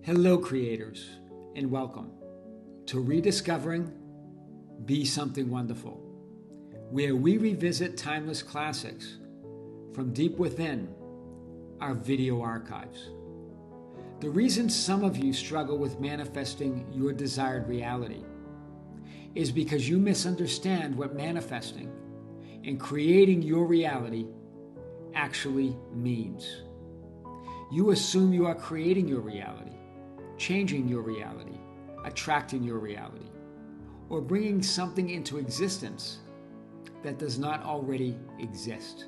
Hello, creators, and welcome to Rediscovering Be Something Wonderful, where we revisit timeless classics from deep within our video archives. The reason some of you struggle with manifesting your desired reality is because you misunderstand what manifesting and creating your reality actually means. You assume you are creating your reality, changing your reality, attracting your reality, or bringing something into existence that does not already exist.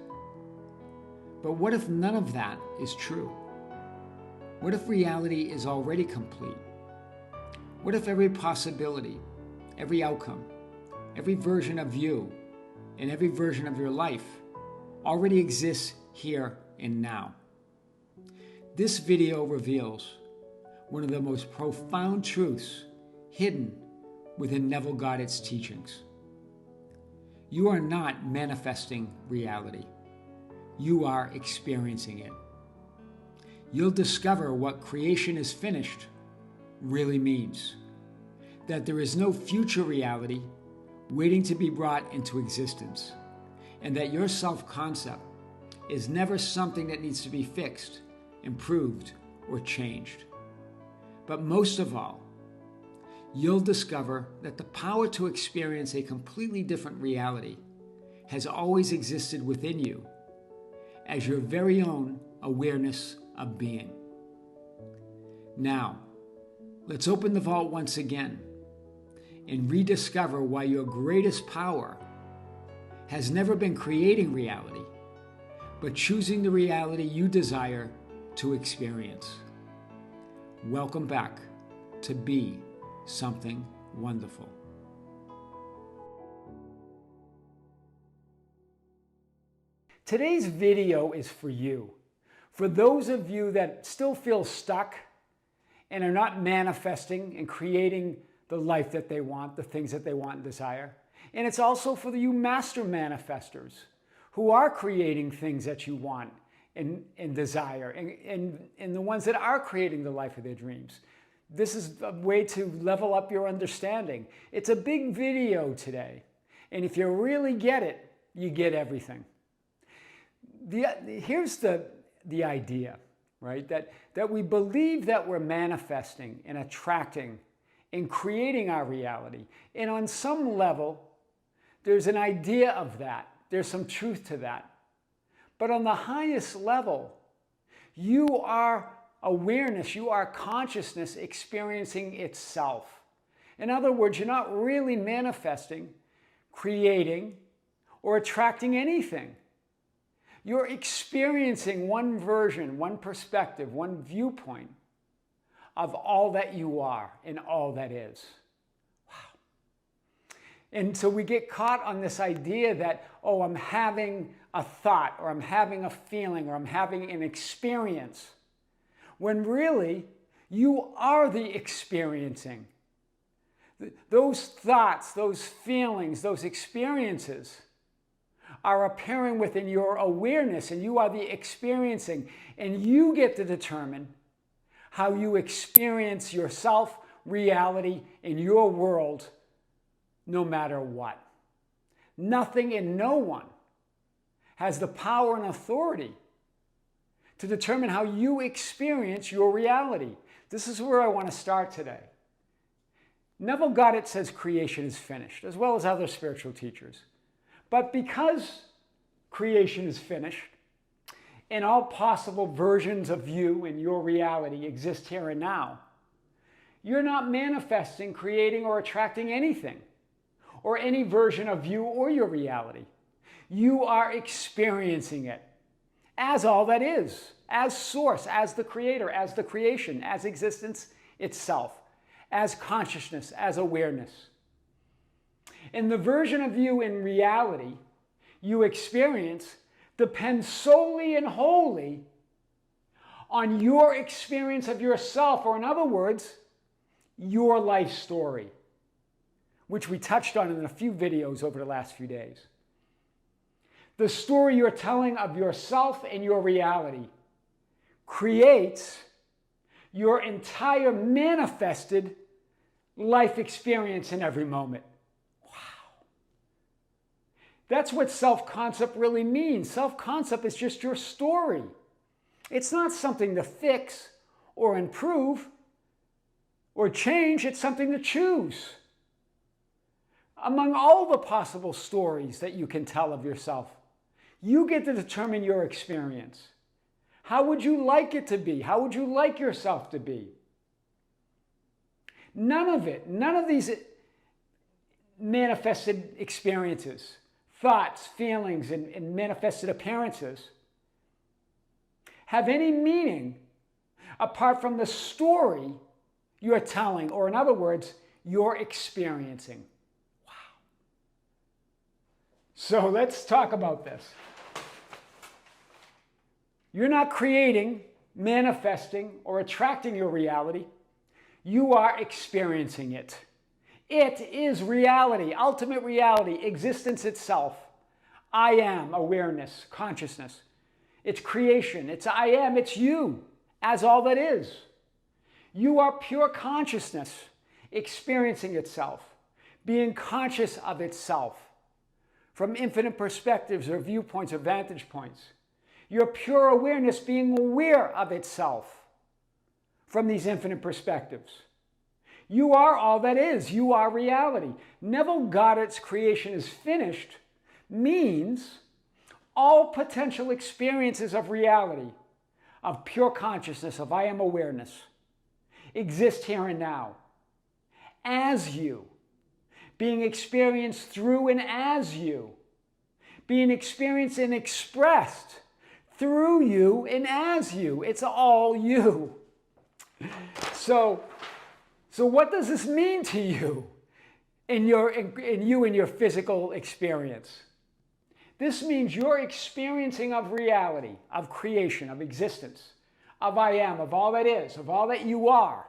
But what if none of that is true? What if reality is already complete? What if every possibility, every outcome, every version of you, and every version of your life already exists here and now? This video reveals one of the most profound truths hidden within Neville Goddard's teachings. You are not manifesting reality. You are experiencing it. You'll discover what creation is finished really means. That there is no future reality waiting to be brought into existence. And that your self-concept is never something that needs to be fixed, improved, or changed. But most of all, you'll discover that the power to experience a completely different reality has always existed within you as your very own awareness of being. Now, let's open the vault once again and rediscover why your greatest power has never been creating reality, but choosing the reality you desire to experience. Welcome back to Be Something Wonderful. Today's video is for you. For those of you that still feel stuck and are not manifesting and creating the life that they want, the things that they want and desire. And it's also for you master manifestors who are creating things that you want and desire, and the ones that are creating the life of their dreams. This is a way to level up your understanding. It's a big video today, and if you really get it, you get everything. Here's the idea, right? That we believe that we're manifesting and attracting and creating our reality. And on some level, there's an idea of that. There's some truth to that. But on the highest level, you are awareness, you are consciousness experiencing itself. In other words, you're not really manifesting, creating, or attracting anything. You're experiencing one version, one perspective, one viewpoint of all that you are and all that is. And so we get caught on this idea that, oh, I'm having a thought, or I'm having a feeling, or I'm having an experience, when really you are the experiencing. Those thoughts, those feelings, those experiences are appearing within your awareness, and you are the experiencing, and you get to determine how you experience yourself, reality, in your world, no matter what. Nothing and no one has the power and authority to determine how you experience your reality. This is where I want to start today. Neville Goddard says creation is finished, as well as other spiritual teachers. But because creation is finished, and all possible versions of you and your reality exist here and now, you're not manifesting, creating, or attracting anything, or any version of you or your reality. You are experiencing it as all that is, as source, as the creator, as the creation, as existence itself, as consciousness, as awareness. And the version of you in reality you experience depends solely and wholly on your experience of yourself, or in other words, your life story, which we touched on in a few videos over the last few days. The story you're telling of yourself and your reality creates your entire manifested life experience in every moment. Wow. That's what self-concept really means. Self-concept is just your story. It's not something to fix or improve or change. It's something to choose. Among all the possible stories that you can tell of yourself, you get to determine your experience. How would you like it to be? How would you like yourself to be? None of these manifested experiences, thoughts, feelings, and manifested appearances have any meaning apart from the story you're telling, or in other words, you're experiencing. Wow. So let's talk about this. You're not creating, manifesting, or attracting your reality. You are experiencing it. It is reality, ultimate reality, existence itself. I am, awareness, consciousness. It's creation. It's I am. It's you as all that is. You are pure consciousness experiencing itself, being conscious of itself from infinite perspectives or viewpoints or vantage points. Your pure awareness being aware of itself from these infinite perspectives. You are all that is. You are reality. Neville Goddard's creation is finished means all potential experiences of reality, of pure consciousness, of I am awareness, exist here and now, as you, being experienced through and as you, being experienced and expressed through you and as you. It's all you. So what does this mean to you in your physical experience? This means your experiencing of reality, of creation, of existence, of I am, of all that is, of all that you are,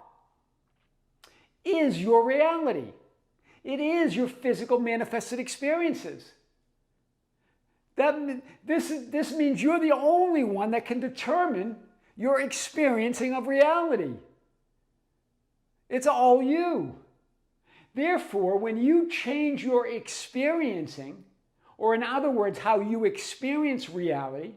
is your reality. It is your physical manifested experiences. This means you're the only one that can determine your experiencing of reality. It's all you. Therefore, when you change your experiencing, or in other words, how you experience reality,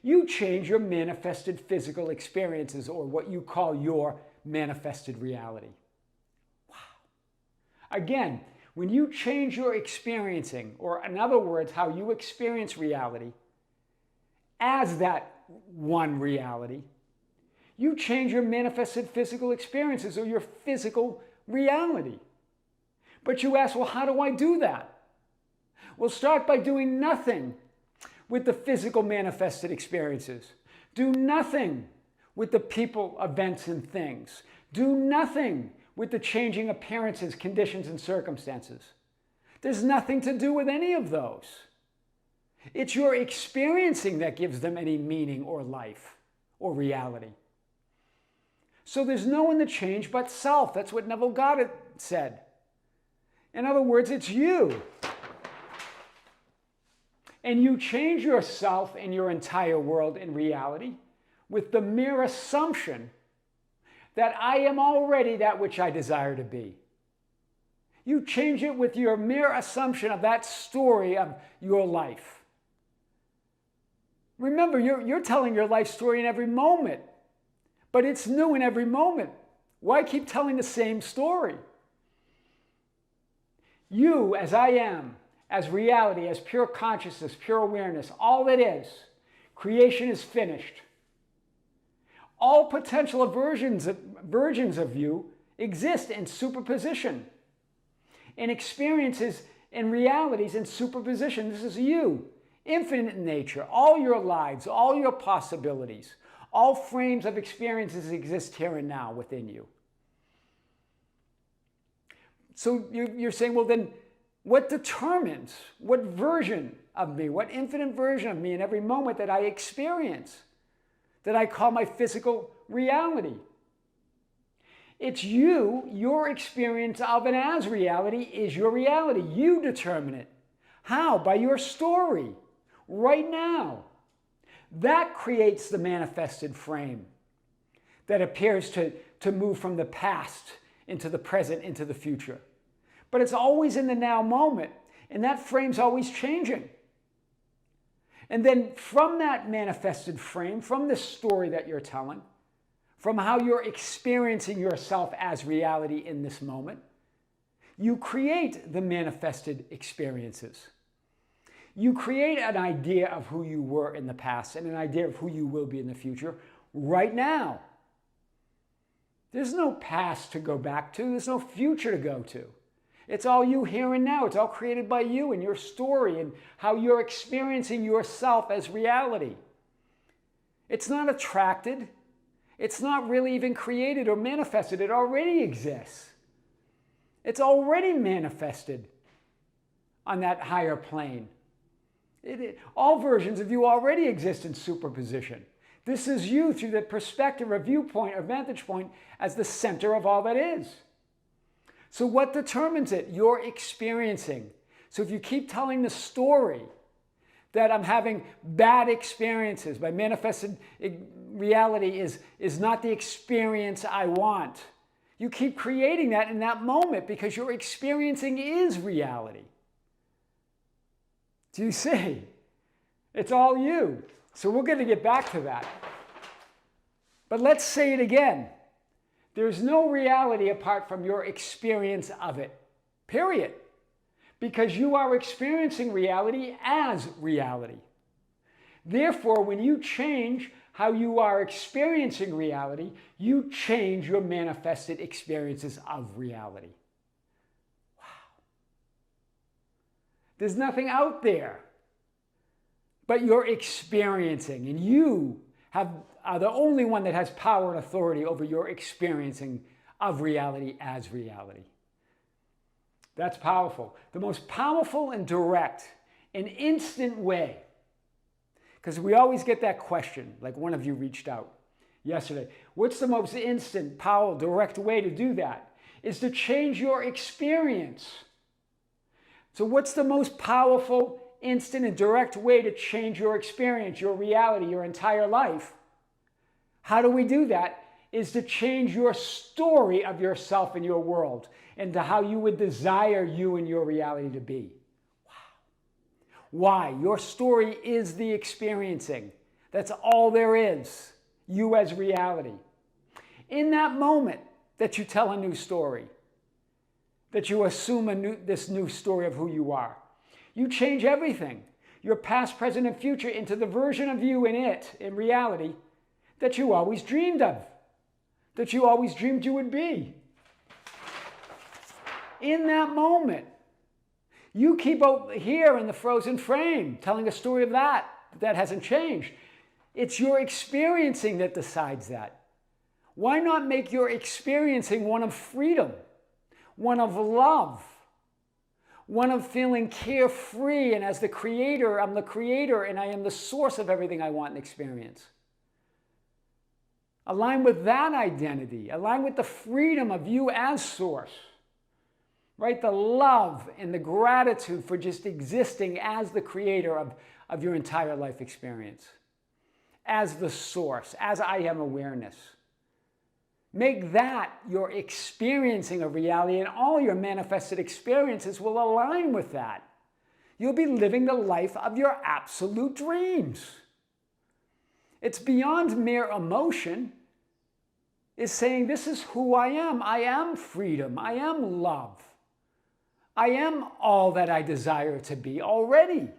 you change your manifested physical experiences, or what you call your manifested reality. Wow. Again, when you change your experiencing, or in other words, how you experience reality as that one reality, you change your manifested physical experiences, or your physical reality. But you ask, well, how do I do that? Well, start by doing nothing with the physical manifested experiences. Do nothing with the people, events, and things. Do nothing with the changing appearances, conditions, and circumstances. There's nothing to do with any of those. It's your experiencing that gives them any meaning or life or reality. So there's no one to change but self. That's what Neville Goddard said. In other words, it's you. And you change yourself and your entire world in reality with the mere assumption that I am already that which I desire to be. You change it with your mere assumption of that story of your life. Remember, you're telling your life story in every moment, but it's new in every moment. Why keep telling the same story? You, as I am, as reality, as pure consciousness, pure awareness, all that is, creation is finished. All potential versions of you exist in superposition, in experiences and realities in superposition. This is you, infinite in nature, all your lives, all your possibilities, all frames of experiences exist here and now within you. So you're saying, well then, what determines what version of me, what infinite version of me in every moment that I experience, that I call my physical reality? It's you, your experience of and as reality is your reality. You determine it. How? By your story, right now. That creates the manifested frame. that appears to move from the past into the present, into the future. But it's always in the now moment, and that frame's always changing. And then from that manifested frame, from the story that you're telling, from how you're experiencing yourself as reality in this moment, you create the manifested experiences. You create an idea of who you were in the past and an idea of who you will be in the future right now. There's no past to go back to. There's no future to go to. It's all you here and now. It's all created by you and your story and how you're experiencing yourself as reality. It's not attracted. It's not really even created or manifested. It already exists. It's already manifested on that higher plane. All versions of you already exist in superposition. This is you through the perspective or viewpoint or vantage point as the center of all that is. So what determines it? Your experiencing. So if you keep telling the story that I'm having bad experiences, my manifested reality is not the experience I want, you keep creating that in that moment because your experiencing is reality. Do you see? It's all you. So we're going to get back to that. But let's say it again. There's no reality apart from your experience of it. Period. Because you are experiencing reality as reality. Therefore, when you change how you are experiencing reality, you change your manifested experiences of reality. Wow. There's nothing out there but you're experiencing, and you are the only one that has power and authority over your experiencing of reality as reality. That's powerful. The most powerful and direct and instant way, because we always get that question, like one of you reached out yesterday. What's the most instant, powerful, direct way to do that? Is to change your experience. So what's the most powerful, instant, and direct way to change your experience, your reality, your entire life? How do we do that? Is to change your story of yourself and your world into how you would desire you and your reality to be. Wow. Why? Your story is the experiencing. That's all there is. You as reality. In that moment that you tell a new story, that you assume this new story of who you are, you change everything. Your past, present, and future into the version of you in reality, that you always dreamed of, that you always dreamed you would be. In that moment, you keep out here in the frozen frame, telling a story of that hasn't changed. It's your experiencing that decides that. Why not make your experiencing one of freedom, one of love, one of feeling carefree, and as the creator, I'm the creator and I am the source of everything I want and experience. Align with that identity. Align with the freedom of you as source. Right? The love and the gratitude for just existing as the creator of your entire life experience. As the source, as I am awareness. Make that your experiencing of reality, and all your manifested experiences will align with that. You'll be living the life of your absolute dreams. It's beyond mere emotion. It's saying, this is who I am. I am freedom. I am love. I am all that I desire to be already.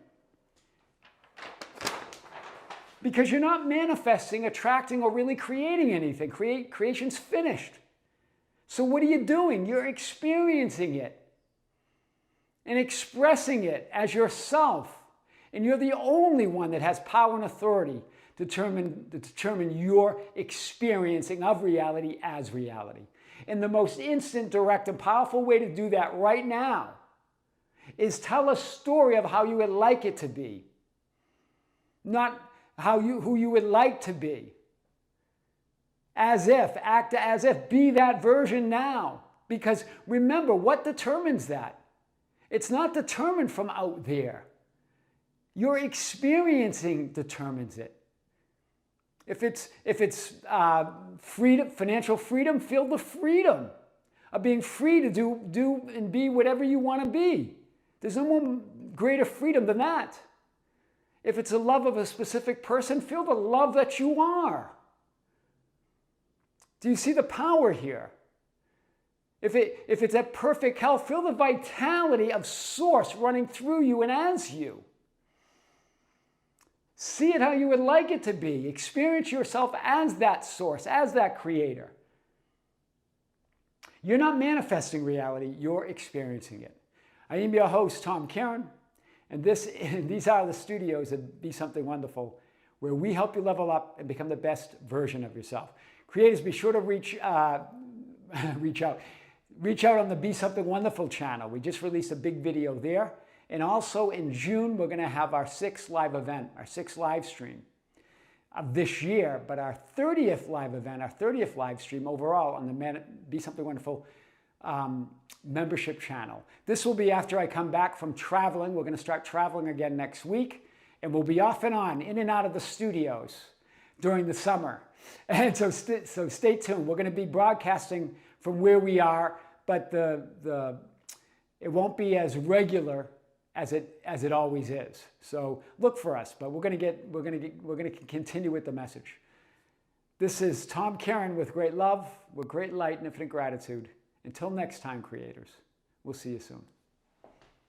Because you're not manifesting, attracting, or really creating anything. Creation's finished. So what are you doing? You're experiencing it and expressing it as yourself. And you're the only one that has power and authority to determine your experiencing of reality as reality. And the most instant, direct, and powerful way to do that right now is tell a story of how you would like it to be. Not who you would like to be. As if, act as if, be that version now. Because remember, what determines that? It's not determined from out there. Your experiencing determines it. If it's freedom, financial freedom, feel the freedom of being free to do and be whatever you want to be. There's no more greater freedom than that. If it's a love of a specific person, feel the love that you are. Do you see the power here? If it's at perfect health, feel the vitality of Source running through you and as you. See it how you would like it to be. Experience yourself as that Source, as that Creator. You're not manifesting reality, you're experiencing it. I am your host, Tom Kearin, and these are the studios of Be Something Wonderful, where we help you level up and become the best version of yourself. Creators, be sure to reach out on the Be Something Wonderful channel. We just released a big video there. And also in June, we're going to have our 6th live event, our 6th live stream of this year. But our 30th live event, our 30th live stream overall on the Be Something Wonderful membership channel. This will be after I come back from traveling. We're going to start traveling again next week. And we'll be off and on, in and out of the studios during the summer. And so stay tuned. We're going to be broadcasting from where we are, but it won't be as regular as it always is. So look for us, but we're going to continue with the message. This is Tom Kearin with great love, with great light and infinite gratitude. Until next time, creators. We'll see you soon.